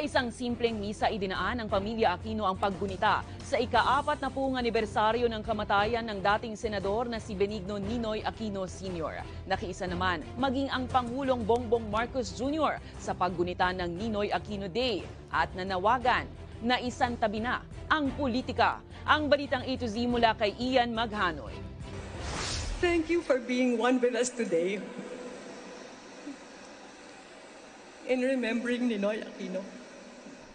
isang simpleng misa idinaan ng pamilya Aquino ang paggunita sa ika-40 anibersaryo ng kamatayan ng dating senador na si Benigno Ninoy Aquino Sr. Nakiisa naman maging ang Pangulong Bongbong Marcos Jr. sa paggunita ng Ninoy Aquino Day at nanawagan na isantabi na ang politika. Ang balitang A to Z mula kay Ian Maghanoy. Thank you for being one with us today in remembering Ninoy Aquino.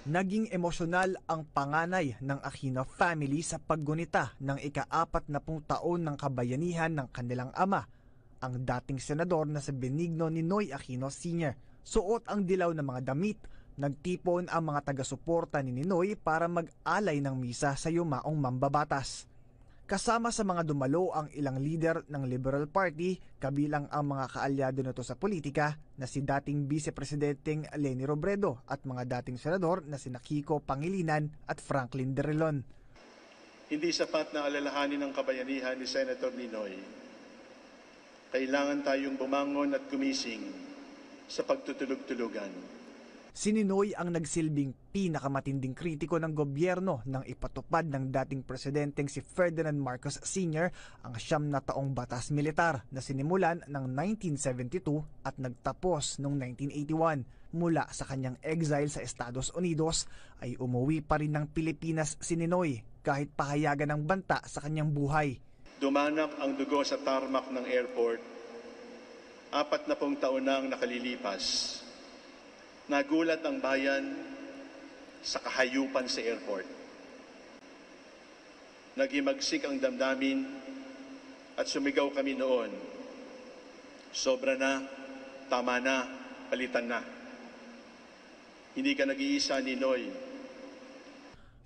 Naging emosyonal ang panganay ng Aquino family sa paggunita ng ika-40 taon ng kabayanihan ng kanilang ama, ang dating senador na si Benigno Ninoy Aquino Sr. Suot ang dilaw na mga damit, nagtipon ang mga taga-suporta ni Ninoy para mag-alay ng misa sa yumaong mambabatas. Kasama sa mga dumalo ang ilang leader ng Liberal Party, kabilang ang mga kaalyado nito sa politika na si dating Vice Presidenteng Leni Robredo at mga dating senador na sina Kiko Pangilinan at Franklin Drilon. Hindi sapat na alalahanin ang kabayanihan ni Senator Ninoy. Kailangan tayong bumangon at gumising sa pagtutulog-tulugan. Si Ninoy ang nagsilbing pinakamatinding kritiko ng gobyerno nang ipatupad ng dating presidenteng si Ferdinand Marcos Sr. ang 9 na taong batas militar na sinimulan ng 1972 at nagtapos noong 1981. Mula sa kanyang exile sa Estados Unidos ay umuwi pa rin ng Pilipinas si Ninoy kahit pahayagan ng banta sa kanyang buhay. Dumanak ang dugo sa tarmac ng airport. 40 taon na ang nakalilipas. Nagulat ang bayan sa kahayupan sa airport. Nagimagsik ang damdamin at sumigaw kami noon. Sobra na, tama na, palitan na. Hindi ka nag-iisa, Ninoy.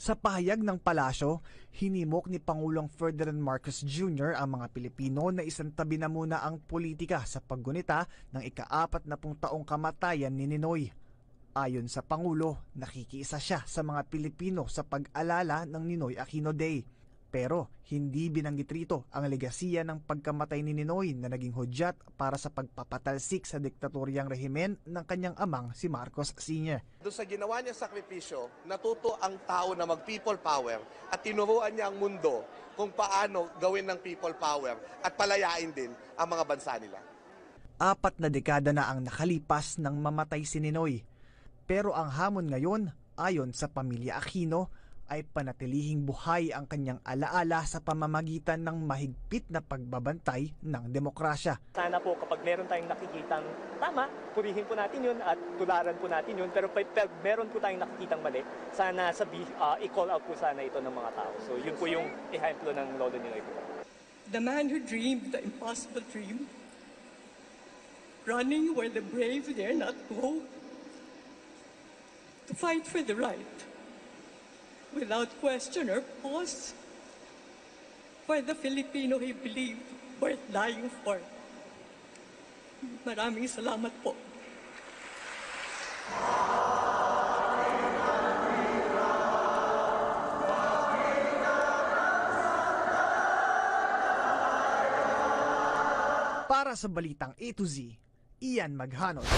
Sa pahayag ng palasyo, hinimok ni Pangulong Ferdinand Marcos Jr. ang mga Pilipino na isantabi na muna ang politika sa paggunita ng ika-40 taong kamatayan ni Ninoy. Ayon sa Pangulo, nakikiisa siya sa mga Pilipino sa pag-alala ng Ninoy Aquino Day. Pero hindi binanggit rito ang legasiya ng pagkamatay ni Ninoy na naging hudyat para sa pagpapatalsik sa diktatoryang rehimen ng kanyang amang si Marcos Sr. Doon sa ginawa niya sakripisyo, natuto ang tao na mag-people power at tinuruan niya ang mundo kung paano gawin ng people power at palayain din ang mga bansa nila. 4 na dekada na ang nakalipas nang mamatay si Ninoy. Pero ang hamon ngayon, ayon sa pamilya Aquino, ay panatilihing buhay ang kanyang alaala sa pamamagitan ng mahigpit na pagbabantay ng demokrasya. Sana po kapag meron tayong nakikitang tama, purihin po natin yun at tularan po natin yun. Pero pag meron po tayong nakikitang mali, sana i-call out po sana ito ng mga tao. So yun po yung ehemplo ng lolo nila ito. The man who dreamed the impossible dream, running where the brave dare not go, to fight for the right, without question or pause, for the Filipino he believed worth dying for. Maraming salamat po. Para sa Balitang A to Z, Ian Maghanoy.